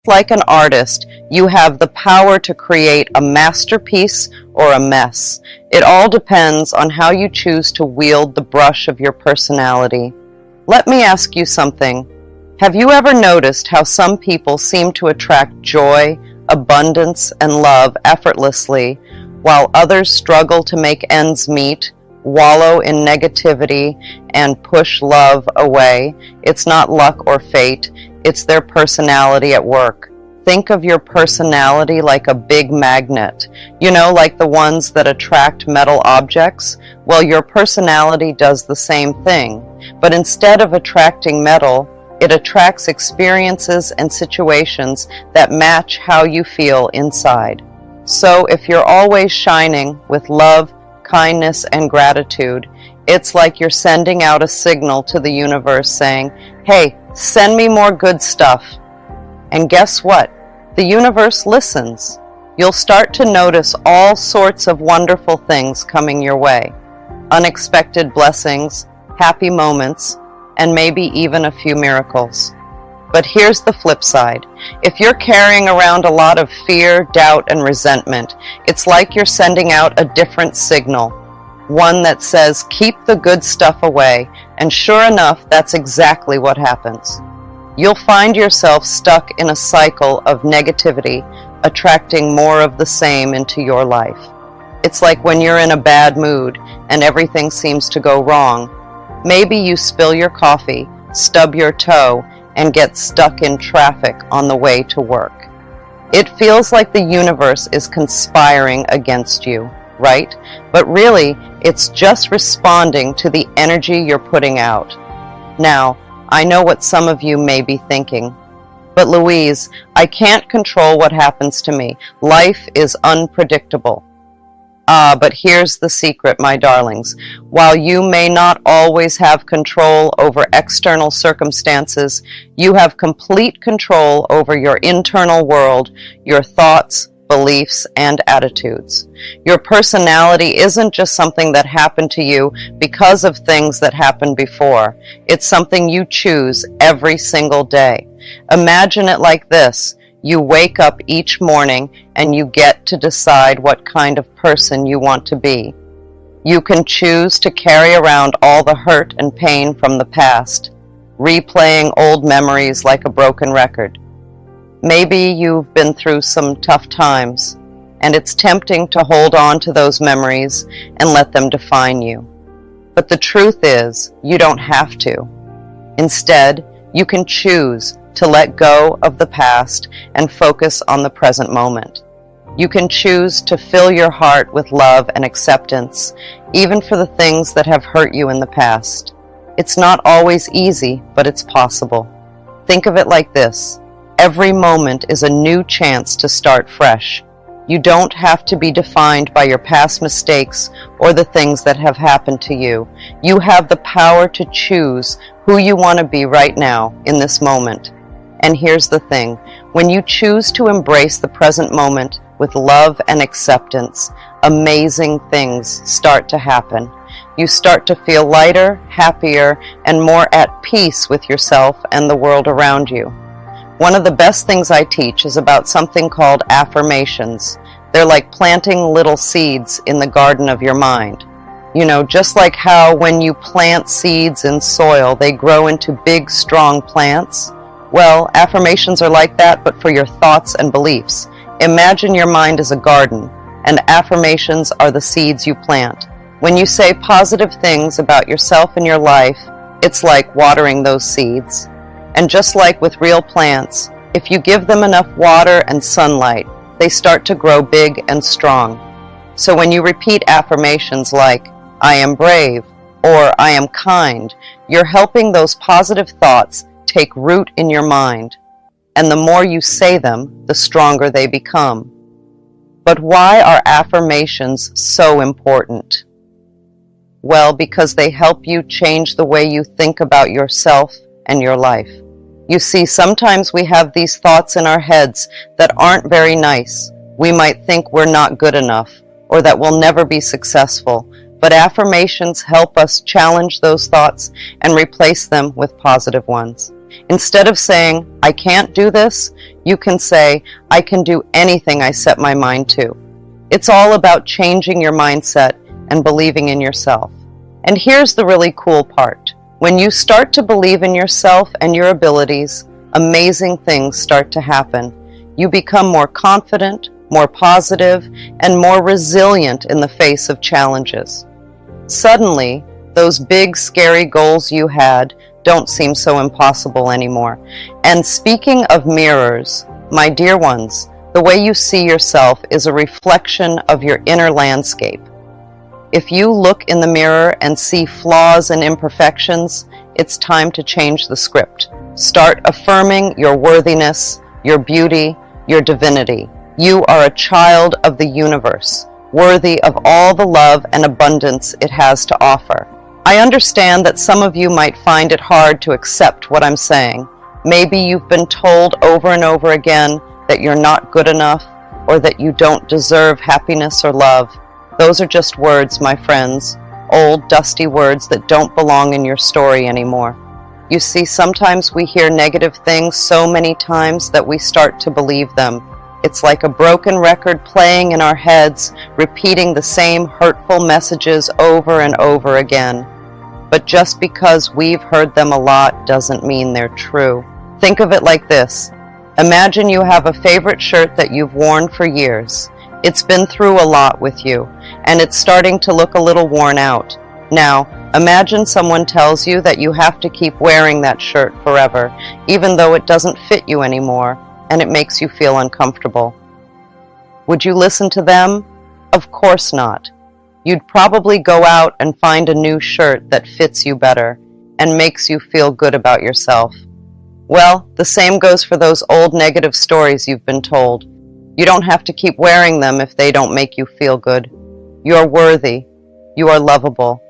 like an artist, you have the power to create a masterpiece or a mess. It all depends on how you choose to wield the brush of your personality. Let me ask you something. Have you ever noticed how some people seem to attract joy, abundance, and love effortlessly, while others struggle to make ends meet, wallow in negativity, and push love away? It's not luck or fate, it's their personality at work. Think of your personality like a big magnet. You know, like the ones that attract metal objects? Well, your personality does the same thing, but instead of attracting metal, it attracts experiences and situations that match how you feel inside. So if you're always shining with love, kindness, and gratitude, it's like you're sending out a signal to the universe saying, hey, send me more good stuff. And guess what? The universe listens. You'll start to notice all sorts of wonderful things coming your way. Unexpected blessings, happy moments, and maybe even a few miracles. But here's the flip side. If you're carrying around a lot of fear, doubt, and resentment, it's like you're sending out a different signal, one that says, keep the good stuff away, and sure enough, that's exactly what happens. You'll find yourself stuck in a cycle of negativity, attracting more of the same into your life. It's like when you're in a bad mood and everything seems to go wrong. Maybe you spill your coffee, stub your toe, and get stuck in traffic on the way to work. It feels like the universe is conspiring against you, right? But really, it's just responding to the energy you're putting out. Now, I know what some of you may be thinking, but Louise, I can't control what happens to me. Life is unpredictable. But here's the secret, my darlings. While you may not always have control over external circumstances, you have complete control over your internal world, your thoughts, beliefs, and attitudes. Your personality isn't just something that happened to you because of things that happened before. It's something you choose every single day. Imagine it like this. You wake up each morning and you get to decide what kind of person you want to be. You can choose to carry around all the hurt and pain from the past, replaying old memories like a broken record. Maybe you've been through some tough times, and it's tempting to hold on to those memories and let them define you. But the truth is, you don't have to. Instead, you can choose to let go of the past and focus on the present moment. You can choose to fill your heart with love and acceptance, even for the things that have hurt you in the past. It's not always easy, but it's possible. Think of it like this. Every moment is a new chance to start fresh. You don't have to be defined by your past mistakes or the things that have happened to you. You have the power to choose who you want to be right now in this moment. And here's the thing, when you choose to embrace the present moment with love and acceptance, amazing things start to happen. You start to feel lighter, happier, and more at peace with yourself and the world around you. One of the best things I teach is about something called affirmations. They're like planting little seeds in the garden of your mind. You know, just like how when you plant seeds in soil, they grow into big, strong plants. Well, affirmations are like that, but for your thoughts and beliefs. Imagine your mind as a garden, and affirmations are the seeds you plant. When you say positive things about yourself and your life, it's like watering those seeds. And just like with real plants, if you give them enough water and sunlight, they start to grow big and strong. So when you repeat affirmations like, I am brave, or I am kind, you're helping those positive thoughts take root in your mind, and the more you say them, the stronger they become. But why are affirmations so important? Well, because they help you change the way you think about yourself and your life. You see, sometimes we have these thoughts in our heads that aren't very nice. We might think we're not good enough, or that we'll never be successful, but affirmations help us challenge those thoughts and replace them with positive ones. Instead of saying, I can't do this, you can say, I can do anything I set my mind to. It's all about changing your mindset and believing in yourself. And here's the really cool part. When you start to believe in yourself and your abilities, amazing things start to happen. You become more confident, more positive, and more resilient in the face of challenges. Suddenly, those big, scary goals you had don't seem so impossible anymore. And speaking of mirrors, my dear ones, the way you see yourself is a reflection of your inner landscape. If you look in the mirror and see flaws and imperfections, it's time to change the script. Start affirming your worthiness, your beauty, your divinity. You are a child of the universe, worthy of all the love and abundance it has to offer. I understand that some of you might find it hard to accept what I'm saying. Maybe you've been told over and over again that you're not good enough or that you don't deserve happiness or love. Those are just words, my friends, old, dusty words that don't belong in your story anymore. You see, sometimes we hear negative things so many times that we start to believe them. It's like a broken record playing in our heads, repeating the same hurtful messages over and over again. But just because we've heard them a lot doesn't mean they're true. Think of it like this. Imagine you have a favorite shirt that you've worn for years. It's been through a lot with you, and it's starting to look a little worn out. Now, imagine someone tells you that you have to keep wearing that shirt forever, even though it doesn't fit you anymore, and it makes you feel uncomfortable. Would you listen to them? Of course not. You'd probably go out and find a new shirt that fits you better and makes you feel good about yourself. Well, the same goes for those old negative stories you've been told. You don't have to keep wearing them if they don't make you feel good. You're worthy. You are lovable.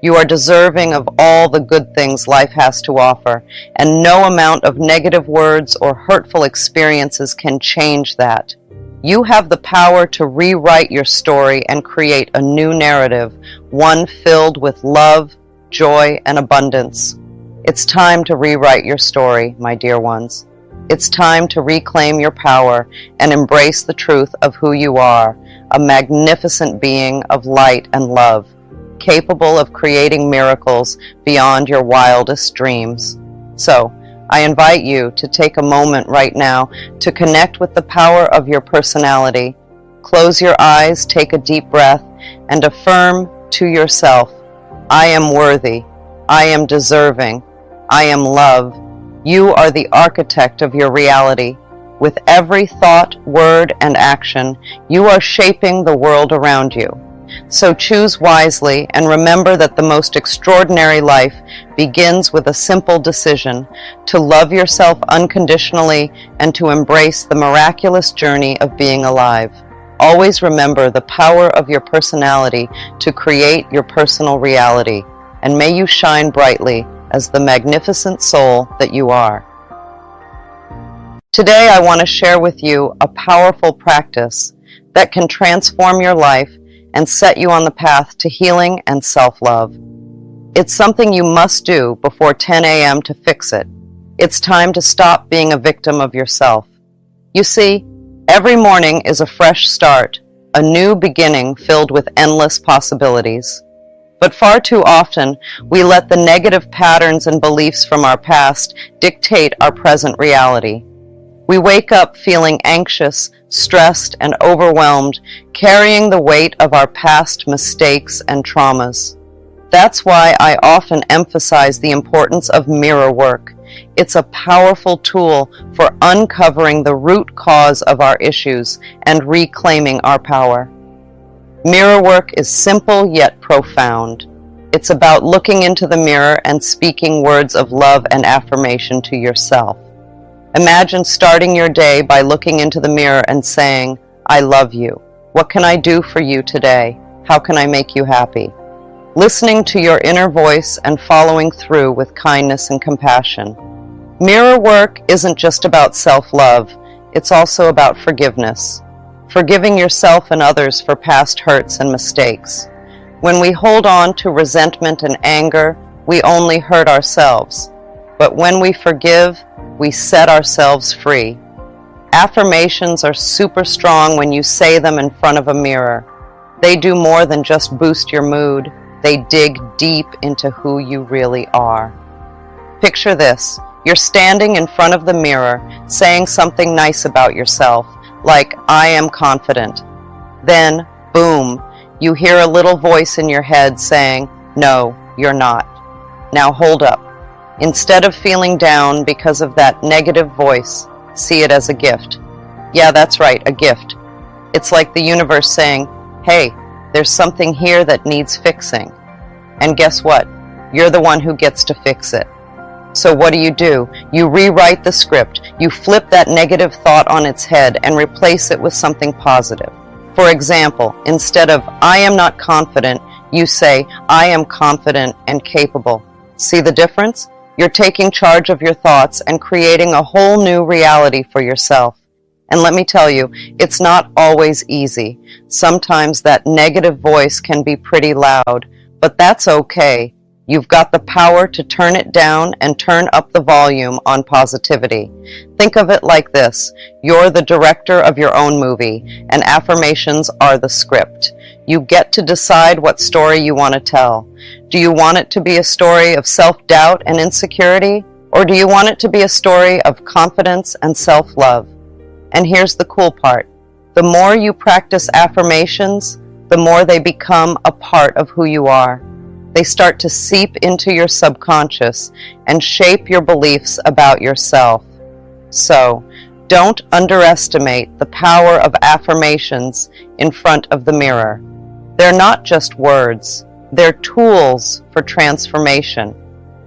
You are deserving of all the good things life has to offer, and no amount of negative words or hurtful experiences can change that. You have the power to rewrite your story and create a new narrative, one filled with love, joy, and abundance. It's time to rewrite your story, my dear ones. It's time to reclaim your power and embrace the truth of who you are, a magnificent being of light and love, capable of creating miracles beyond your wildest dreams. So, I invite you to take a moment right now to connect with the power of your personality. Close your eyes, take a deep breath, and affirm to yourself, I am worthy, I am deserving, I am love. You are the architect of your reality. With every thought, word, and action, you are shaping the world around you. So choose wisely and remember that the most extraordinary life begins with a simple decision to love yourself unconditionally and to embrace the miraculous journey of being alive. Always remember the power of your personality to create your personal reality, and may you shine brightly as the magnificent soul that you are. Today I want to share with you a powerful practice that can transform your life and set you on the path to healing and self-love. It's something you must do before 10 a.m. to fix it. It's time to stop being a victim of yourself. You see, every morning is a fresh start, a new beginning filled with endless possibilities. But far too often, we let the negative patterns and beliefs from our past dictate our present reality. We wake up feeling anxious, stressed, and overwhelmed, carrying the weight of our past mistakes and traumas. That's why I often emphasize the importance of mirror work. It's a powerful tool for uncovering the root cause of our issues and reclaiming our power. Mirror work is simple yet profound. It's about looking into the mirror and speaking words of love and affirmation to yourself. Imagine starting your day by looking into the mirror and saying, I love you. What can I do for you today? How can I make you happy? Listening to your inner voice and following through with kindness and compassion. Mirror work isn't just about self-love, it's also about forgiveness. Forgiving yourself and others for past hurts and mistakes. When we hold on to resentment and anger, we only hurt ourselves. But when we forgive, we set ourselves free. Affirmations are super strong when you say them in front of a mirror. They do more than just boost your mood. They dig deep into who you really are. Picture this. You're standing in front of the mirror, saying something nice about yourself, like, "I am confident." Then, boom, you hear a little voice in your head saying, "No, you're not." Now hold up. Instead of feeling down because of that negative voice, see it as a gift. Yeah, that's right, a gift. It's like the universe saying, "Hey, there's something here that needs fixing." And guess what? You're the one who gets to fix it. So what do? You rewrite the script. You flip that negative thought on its head and replace it with something positive. For example, instead of "I am not confident," you say, "I am confident and capable." See the difference? You're taking charge of your thoughts and creating a whole new reality for yourself. And let me tell you, it's not always easy. Sometimes that negative voice can be pretty loud, but that's okay. You've got the power to turn it down and turn up the volume on positivity. Think of it like this. You're the director of your own movie, and affirmations are the script. You get to decide what story you want to tell. Do you want it to be a story of self-doubt and insecurity, or do you want it to be a story of confidence and self-love? And here's the cool part. The more you practice affirmations, the more they become a part of who you are. They start to seep into your subconscious and shape your beliefs about yourself. So, don't underestimate the power of affirmations in front of the mirror. They're not just words. They're tools for transformation.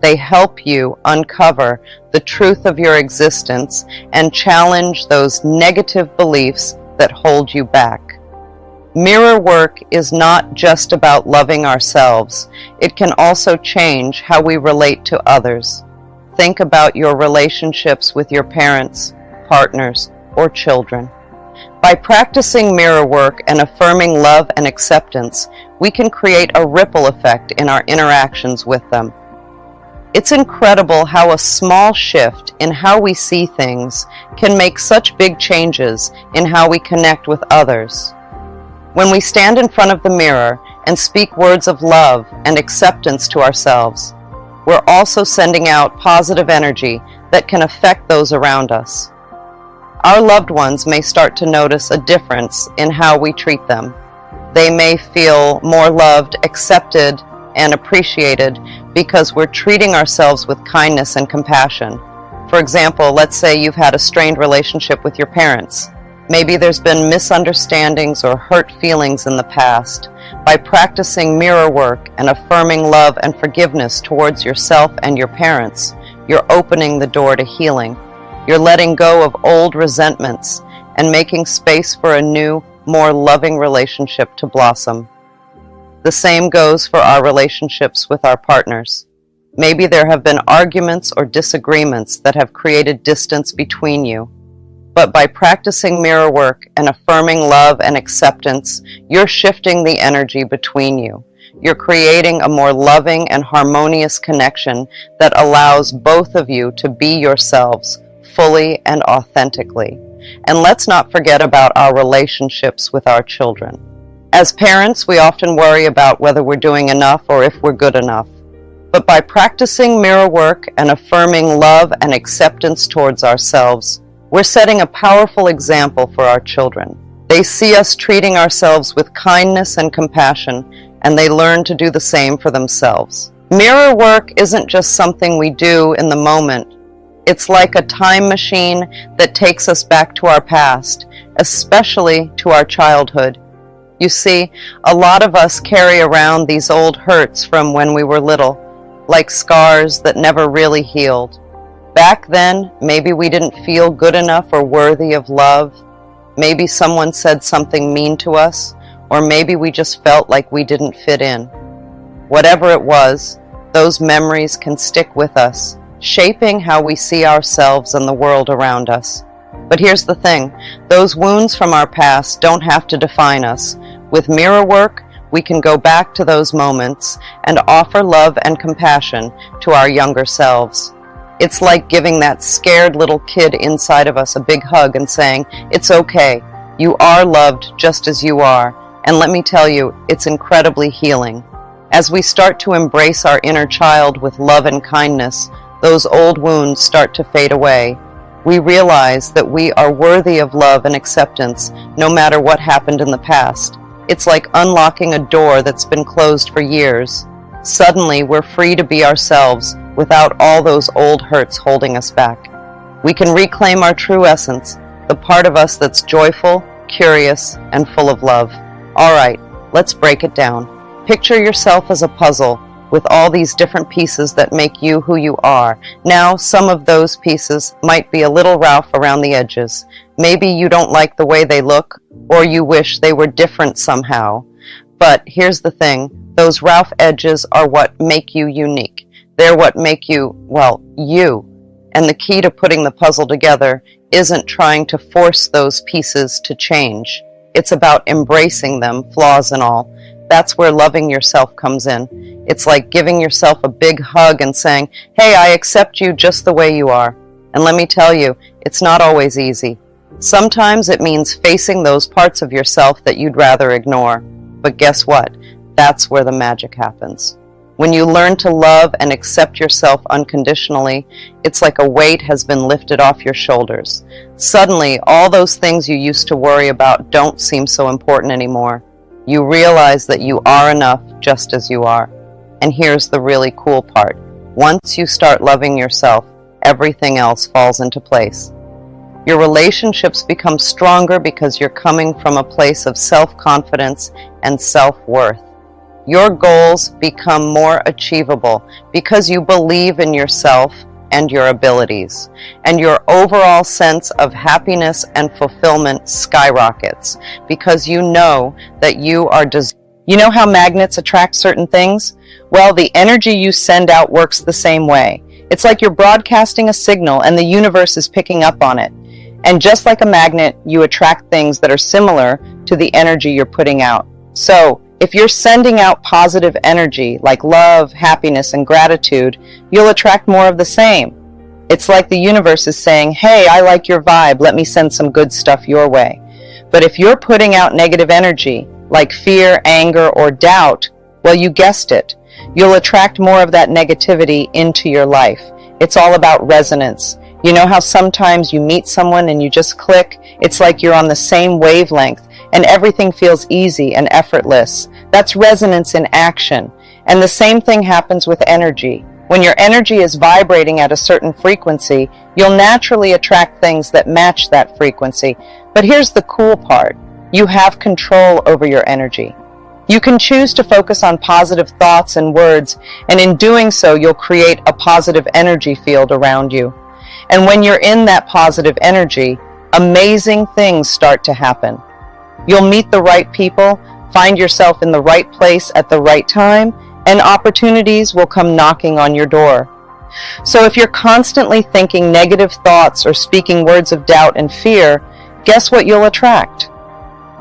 They help you uncover the truth of your existence and challenge those negative beliefs that hold you back. Mirror work is not just about loving ourselves. It can also change how we relate to others. Think about your relationships with your parents, partners, or children. By practicing mirror work and affirming love and acceptance, we can create a ripple effect in our interactions with them. It's incredible how a small shift in how we see things can make such big changes in how we connect with others. When we stand in front of the mirror and speak words of love and acceptance to ourselves, we're also sending out positive energy that can affect those around us. Our loved ones may start to notice a difference in how we treat them. They may feel more loved, accepted, and appreciated because we're treating ourselves with kindness and compassion. For example, let's say you've had a strained relationship with your parents. Maybe there's been misunderstandings or hurt feelings in the past. By practicing mirror work and affirming love and forgiveness towards yourself and your parents, you're opening the door to healing. You're letting go of old resentments and making space for a new, more loving relationship to blossom. The same goes for our relationships with our partners. Maybe there have been arguments or disagreements that have created distance between you. But by practicing mirror work and affirming love and acceptance, you're shifting the energy between you. You're creating a more loving and harmonious connection that allows both of you to be yourselves fully and authentically. And let's not forget about our relationships with our children. As parents, we often worry about whether we're doing enough or if we're good enough. But by practicing mirror work and affirming love and acceptance towards ourselves, we're setting a powerful example for our children. They see us treating ourselves with kindness and compassion, and they learn to do the same for themselves. Mirror work isn't just something we do in the moment. It's like a time machine that takes us back to our past, especially to our childhood. You see, a lot of us carry around these old hurts from when we were little, like scars that never really healed. Back then, maybe we didn't feel good enough or worthy of love. Maybe someone said something mean to us, or maybe we just felt like we didn't fit in. Whatever it was, those memories can stick with us, shaping how we see ourselves and the world around us. But here's the thing, those wounds from our past don't have to define us. With mirror work, we can go back to those moments and offer love and compassion to our younger selves. It's like giving that scared little kid inside of us a big hug and saying, "It's okay. You are loved just as you are." And let me tell you, it's incredibly healing. As we start to embrace our inner child with love and kindness, those old wounds start to fade away. We realize that we are worthy of love and acceptance no matter what happened in the past. It's like unlocking a door that's been closed for years. Suddenly, we're free to be ourselves without all those old hurts holding us back. We can reclaim our true essence, the part of us that's joyful, curious, and full of love. All right, let's break it down. Picture yourself as a puzzle with all these different pieces that make you who you are. Now, some of those pieces might be a little rough around the edges. Maybe you don't like the way they look, or you wish they were different somehow. But here's the thing, those rough edges are what make you unique. They're what make you, well, you. And the key to putting the puzzle together isn't trying to force those pieces to change. It's about embracing them, flaws and all. That's where loving yourself comes in. It's like giving yourself a big hug and saying, "Hey, I accept you just the way you are." And let me tell you, it's not always easy. Sometimes it means facing those parts of yourself that you'd rather ignore. But guess what? That's where the magic happens. When you learn to love and accept yourself unconditionally, it's like a weight has been lifted off your shoulders. Suddenly, all those things you used to worry about don't seem so important anymore. You realize that you are enough just as you are. And here's the really cool part. Once you start loving yourself, everything else falls into place. Your relationships become stronger because you're coming from a place of self-confidence and self-worth. Your goals become more achievable because you believe in yourself and your abilities, and your overall sense of happiness and fulfillment skyrockets because you know that you are You know how magnets attract certain things? Well, the energy you send out works the same way. It's like you're broadcasting a signal and the universe is picking up on it. And just like a magnet, you attract things that are similar to the energy you're putting out. So, if you're sending out positive energy like love, happiness, and gratitude, you'll attract more of the same. It's like the universe is saying, "Hey, I like your vibe, let me send some good stuff your way." But if you're putting out negative energy, like fear, anger, or doubt, well, you guessed it. You'll attract more of that negativity into your life. It's all about resonance. You know how sometimes you meet someone and you just click? It's like you're on the same wavelength and everything feels easy and effortless. That's resonance in action. And the same thing happens with energy. When your energy is vibrating at a certain frequency, you'll naturally attract things that match that frequency. But here's the cool part. You have control over your energy. You can choose to focus on positive thoughts and words, and in doing so, you'll create a positive energy field around you. And when you're in that positive energy, amazing things start to happen. You'll meet the right people, find yourself in the right place at the right time, and opportunities will come knocking on your door. So if you're constantly thinking negative thoughts or speaking words of doubt and fear, guess what you'll attract?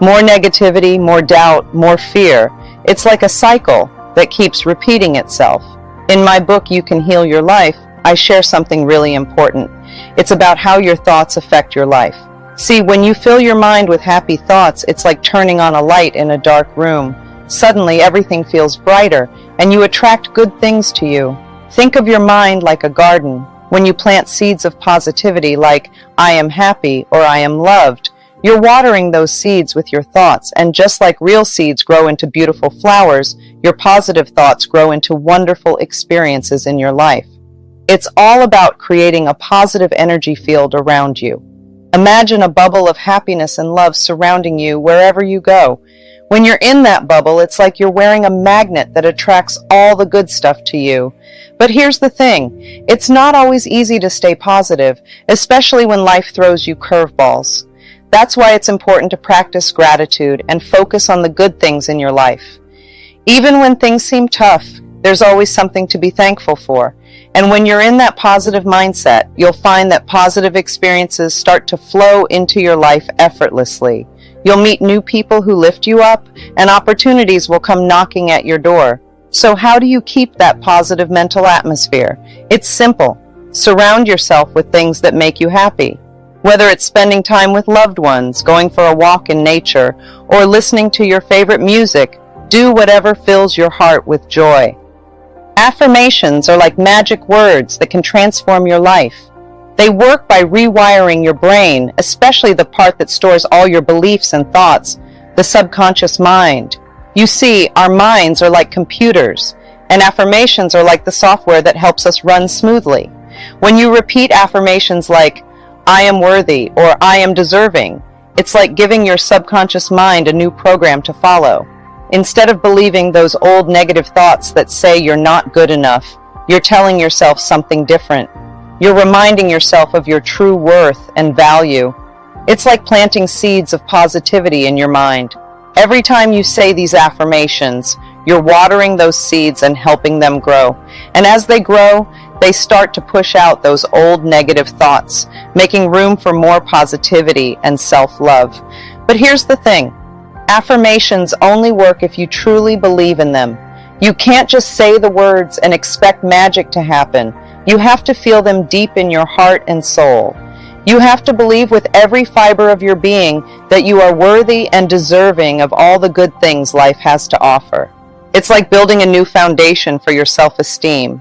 More negativity, more doubt, more fear. It's like a cycle that keeps repeating itself. In my book, You Can Heal Your Life, I share something really important. It's about how your thoughts affect your life. See, when you fill your mind with happy thoughts, it's like turning on a light in a dark room. Suddenly, everything feels brighter, and you attract good things to you. Think of your mind like a garden. When you plant seeds of positivity like, "I am happy" or "I am loved," you're watering those seeds with your thoughts, and just like real seeds grow into beautiful flowers, your positive thoughts grow into wonderful experiences in your life. It's all about creating a positive energy field around you. Imagine a bubble of happiness and love surrounding you wherever you go. When you're in that bubble, it's like you're wearing a magnet that attracts all the good stuff to you. But here's the thing, it's not always easy to stay positive, especially when life throws you curveballs. That's why it's important to practice gratitude and focus on the good things in your life. Even when things seem tough, there's always something to be thankful for. And when you're in that positive mindset, you'll find that positive experiences start to flow into your life effortlessly. You'll meet new people who lift you up, and opportunities will come knocking at your door. So how do you keep that positive mental atmosphere? It's simple. Surround yourself with things that make you happy. Whether it's spending time with loved ones, going for a walk in nature, or listening to your favorite music, do whatever fills your heart with joy. Affirmations are like magic words that can transform your life. They work by rewiring your brain, especially the part that stores all your beliefs and thoughts, the subconscious mind. You see, our minds are like computers, and affirmations are like the software that helps us run smoothly. When you repeat affirmations like, I am worthy, or I am deserving, it's like giving your subconscious mind a new program to follow. Instead of believing those old negative thoughts that say you're not good enough, you're telling yourself something different. You're reminding yourself of your true worth and value. It's like planting seeds of positivity in your mind. Every time you say these affirmations, you're watering those seeds and helping them grow. And as they grow, they start to push out those old negative thoughts, making room for more positivity and self-love. But here's the thing. Affirmations only work if you truly believe in them. You can't just say the words and expect magic to happen. You have to feel them deep in your heart and soul. You have to believe with every fiber of your being that you are worthy and deserving of all the good things life has to offer. It's like building a new foundation for your self-esteem.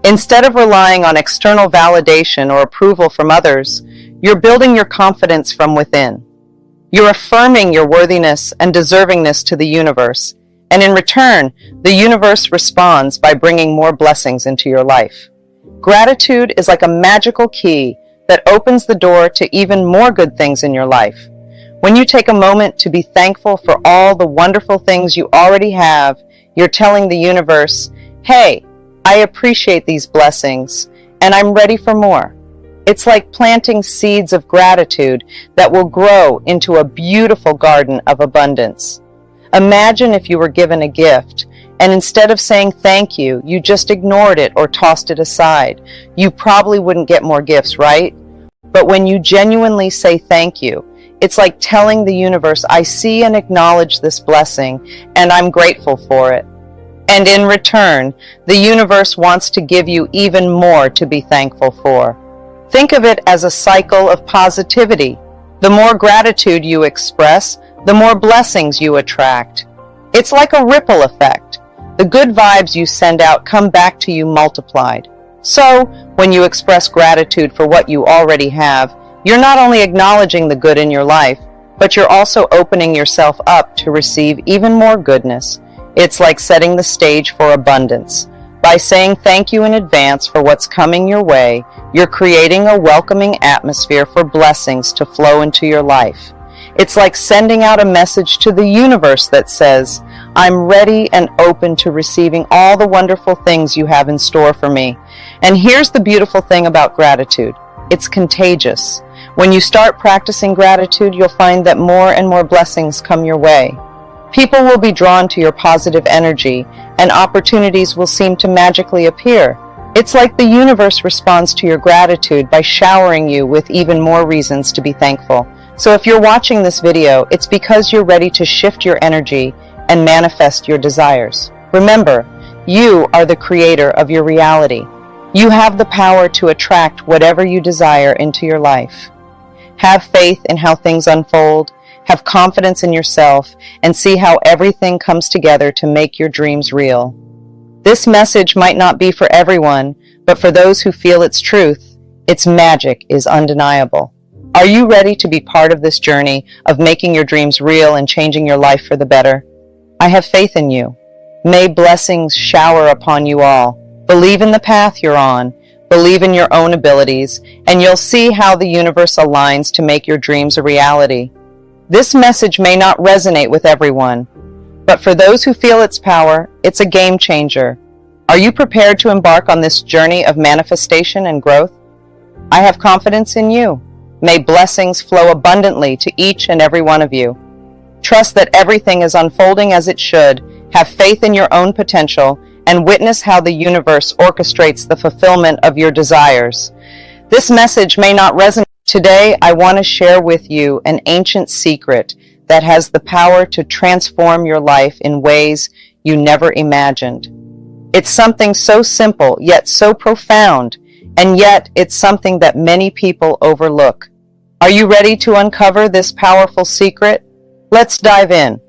Instead of relying on external validation or approval from others, you're building your confidence from within. You're affirming your worthiness and deservingness to the universe, and in return, the universe responds by bringing more blessings into your life. Gratitude is like a magical key that opens the door to even more good things in your life. When you take a moment to be thankful for all the wonderful things you already have, you're telling the universe, hey, I appreciate these blessings, and I'm ready for more. It's like planting seeds of gratitude that will grow into a beautiful garden of abundance. Imagine if you were given a gift, and instead of saying thank you, you just ignored it or tossed it aside. You probably wouldn't get more gifts, right? But when you genuinely say thank you, it's like telling the universe, I see and acknowledge this blessing, and I'm grateful for it. And in return, the universe wants to give you even more to be thankful for. Think of it as a cycle of positivity. The more gratitude you express, the more blessings you attract. It's like a ripple effect. The good vibes you send out come back to you multiplied. So, when you express gratitude for what you already have, you're not only acknowledging the good in your life, but you're also opening yourself up to receive even more goodness. It's like setting the stage for abundance. By saying thank you in advance for what's coming your way, you're creating a welcoming atmosphere for blessings to flow into your life. It's like sending out a message to the universe that says, I'm ready and open to receiving all the wonderful things you have in store for me. And here's the beautiful thing about gratitude. It's contagious. When you start practicing gratitude, you'll find that more and more blessings come your way. People will be drawn to your positive energy, and opportunities will seem to magically appear. It's like the universe responds to your gratitude by showering you with even more reasons to be thankful. So if you're watching this video, it's because you're ready to shift your energy and manifest your desires. Remember, you are the creator of your reality. You have the power to attract whatever you desire into your life. Have faith in how things unfold. Have confidence in yourself and see how everything comes together to make your dreams real. This message might not be for everyone, but for those who feel its truth, its magic is undeniable. Are you ready to be part of this journey of making your dreams real and changing your life for the better? I have faith in you. May blessings shower upon you all. Believe in the path you're on. Believe in your own abilities, and you'll see how the universe aligns to make your dreams a reality. This message may not resonate with everyone, but for those who feel its power, it's a game changer. Are you prepared to embark on this journey of manifestation and growth? I have confidence in you. May blessings flow abundantly to each and every one of you. Trust that everything is unfolding as it should. Have faith in your own potential and witness how the universe orchestrates the fulfillment of your desires. This message may not resonate. Today, I want to share with you an ancient secret that has the power to transform your life in ways you never imagined. It's something so simple, yet so profound. and yet it's something that many people overlook. Are you ready to uncover this powerful secret? Let's dive in.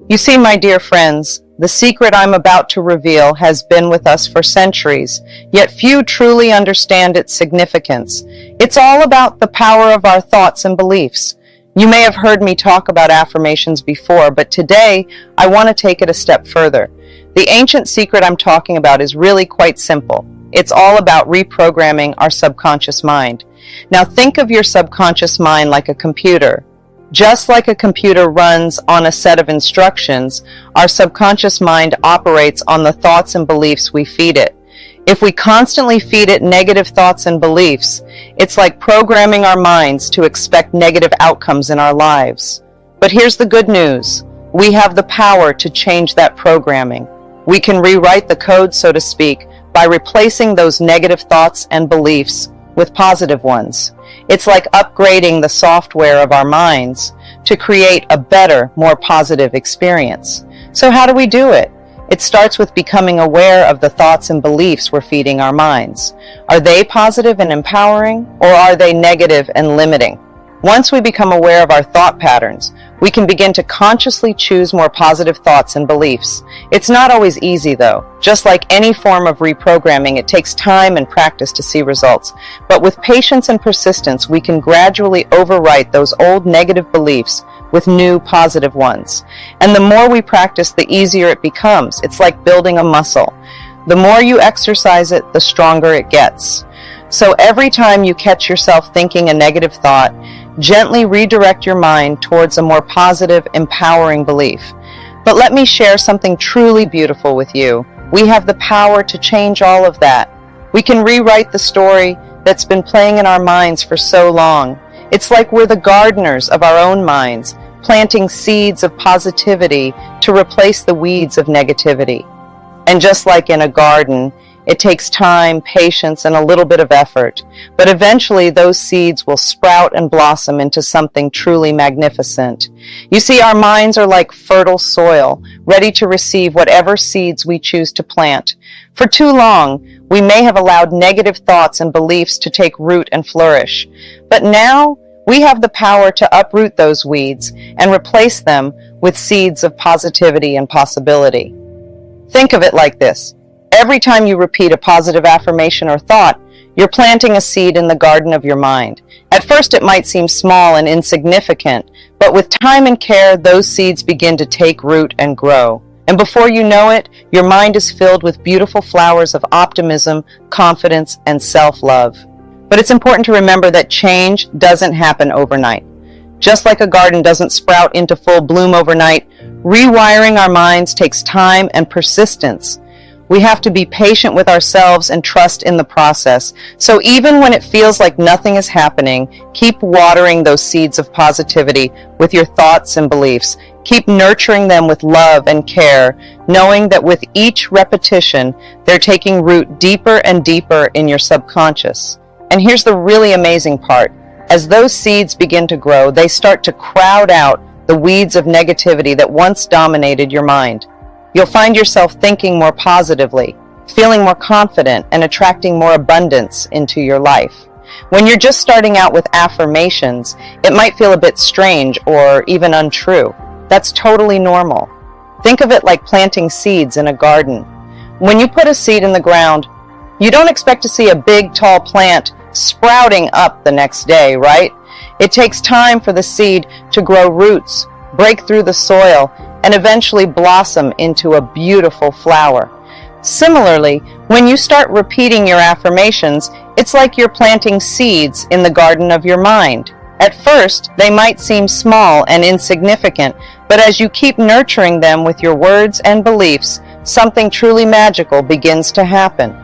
You see, my dear friends, the secret I'm about to reveal has been with us for centuries, yet few truly understand its significance. It's all about the power of our thoughts and beliefs. You may have heard me talk about affirmations before, but today I want to take it a step further. The ancient secret I'm talking about is really quite simple. It's all about reprogramming our subconscious mind. Now think of your subconscious mind like a computer. Just like a computer runs on a set of instructions, our subconscious mind operates on the thoughts and beliefs we feed it. If we constantly feed it negative thoughts and beliefs, it's like programming our minds to expect negative outcomes in our lives. But here's the good news. We have the power to change that programming. We can rewrite the code, so to speak, by replacing those negative thoughts and beliefs with positive ones. It's like upgrading the software of our minds to create a better, more positive experience. So how do we do it? It starts with becoming aware of the thoughts and beliefs we're feeding our minds. Are they positive and empowering, or are they negative and limiting? Once we become aware of our thought patterns, we can begin to consciously choose more positive thoughts and beliefs. It's not always easy, though. Just like any form of reprogramming, it takes time and practice to see results. But with patience and persistence, we can gradually overwrite those old negative beliefs with new positive ones. And the more we practice, the easier it becomes. It's like building a muscle. The more you exercise it, the stronger it gets. So every time you catch yourself thinking a negative thought, gently redirect your mind towards a more positive, empowering belief. But let me share something truly beautiful with you. We have the power to change all of that. We can rewrite the story that's been playing in our minds for so long. It's like we're the gardeners of our own minds, planting seeds of positivity to replace the weeds of negativity. And just like in a garden, it takes time, patience, and a little bit of effort. But eventually those seeds will sprout and blossom into something truly magnificent. You see, our minds are like fertile soil, ready to receive whatever seeds we choose to plant. For too long, we may have allowed negative thoughts and beliefs to take root and flourish. But now, we have the power to uproot those weeds and replace them with seeds of positivity and possibility. Think of it like this. Every time you repeat a positive affirmation or thought, you're planting a seed in the garden of your mind. At first it might seem small and insignificant, but with time and care, those seeds begin to take root and grow. And before you know it, your mind is filled with beautiful flowers of optimism, confidence, and self-love. But it's important to remember that change doesn't happen overnight. Just like a garden doesn't sprout into full bloom overnight, rewiring our minds takes time and persistence. We have to be patient with ourselves and trust in the process. So even when it feels like nothing is happening, keep watering those seeds of positivity with your thoughts and beliefs. Keep nurturing them with love and care, knowing that with each repetition, they're taking root deeper and deeper in your subconscious. And here's the really amazing part. As those seeds begin to grow, they start to crowd out the weeds of negativity that once dominated your mind. You'll find yourself thinking more positively, feeling more confident, and attracting more abundance into your life. When you're just starting out with affirmations, it might feel a bit strange or even untrue. That's totally normal. Think of it like planting seeds in a garden. When you put a seed in the ground, you don't expect to see a big, tall plant sprouting up the next day, right? It takes time for the seed to grow roots, break through the soil, and eventually blossom into a beautiful flower. Similarly, when you start repeating your affirmations, it's like you're planting seeds in the garden of your mind. At first, they might seem small and insignificant, but as you keep nurturing them with your words and beliefs, something truly magical begins to happen.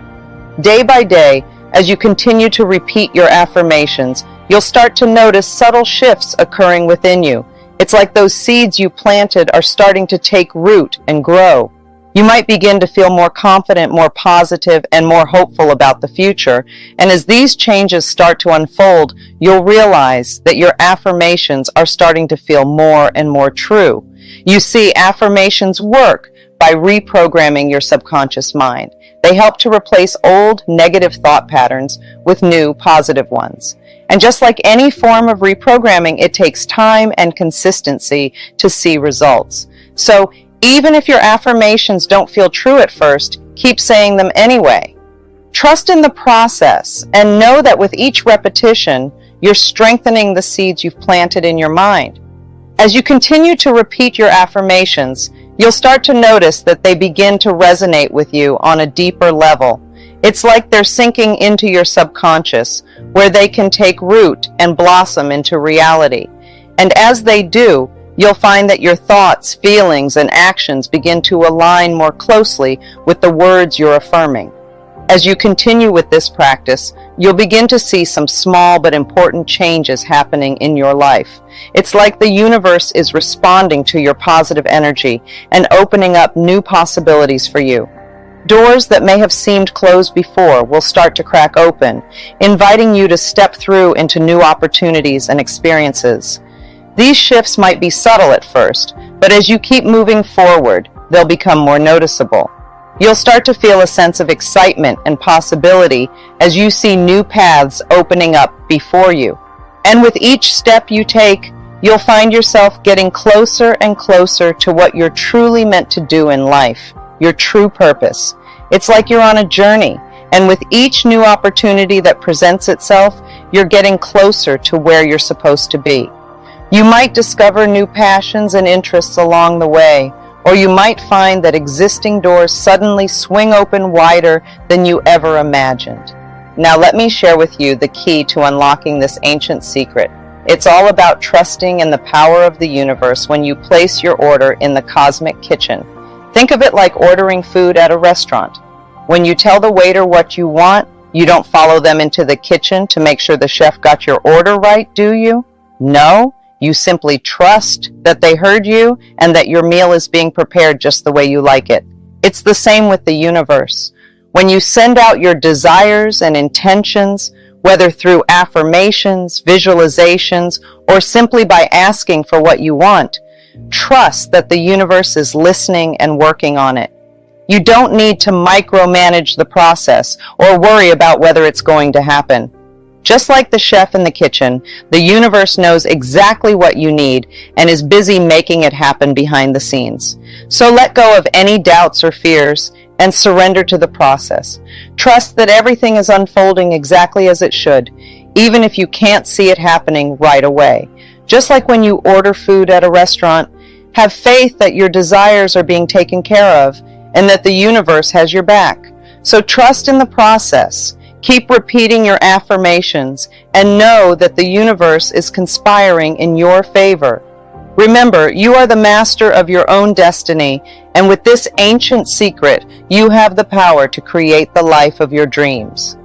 Day by day, as you continue to repeat your affirmations, you'll start to notice subtle shifts occurring within you. It's like those seeds you planted are starting to take root and grow. You might begin to feel more confident, more positive, and more hopeful about the future. And as these changes start to unfold, you'll realize that your affirmations are starting to feel more and more true. You see, affirmations work by reprogramming your subconscious mind. They help to replace old negative thought patterns with new positive ones. And just like any form of reprogramming, it takes time and consistency to see results. So even if your affirmations don't feel true at first, keep saying them anyway. Trust in the process and know that with each repetition, you're strengthening the seeds you've planted in your mind. As you continue to repeat your affirmations, you'll start to notice that they begin to resonate with you on a deeper level. It's like they're sinking into your subconscious, where they can take root and blossom into reality. And as they do, you'll find that your thoughts, feelings, and actions begin to align more closely with the words you're affirming. As you continue with this practice, you'll begin to see some small but important changes happening in your life. It's like the universe is responding to your positive energy and opening up new possibilities for you. Doors that may have seemed closed before will start to crack open, inviting you to step through into new opportunities and experiences. These shifts might be subtle at first, but as you keep moving forward, they'll become more noticeable. You'll start to feel a sense of excitement and possibility as you see new paths opening up before you. And with each step you take, you'll find yourself getting closer and closer to what you're truly meant to do in life, your true purpose. It's like you're on a journey, and with each new opportunity that presents itself, you're getting closer to where you're supposed to be. You might discover new passions and interests along the way, or you might find that existing doors suddenly swing open wider than you ever imagined. Now let me share with you the key to unlocking this ancient secret. It's all about trusting in the power of the universe when you place your order in the cosmic kitchen. Think of it like ordering food at a restaurant. When you tell the waiter what you want, you don't follow them into the kitchen to make sure the chef got your order right, do you? No. You simply trust that they heard you and that your meal is being prepared just the way you like it. It's the same with the universe. When you send out your desires and intentions, whether through affirmations, visualizations, or simply by asking for what you want, trust that the universe is listening and working on it. You don't need to micromanage the process or worry about whether it's going to happen. Just like the chef in the kitchen, the universe knows exactly what you need and is busy making it happen behind the scenes. So let go of any doubts or fears and surrender to the process. Trust that everything is unfolding exactly as it should, even if you can't see it happening right away. Just like when you order food at a restaurant, have faith that your desires are being taken care of and that the universe has your back. So trust in the process. Keep repeating your affirmations and know that the universe is conspiring in your favor. Remember, you are the master of your own destiny, and with this ancient secret, you have the power to create the life of your dreams.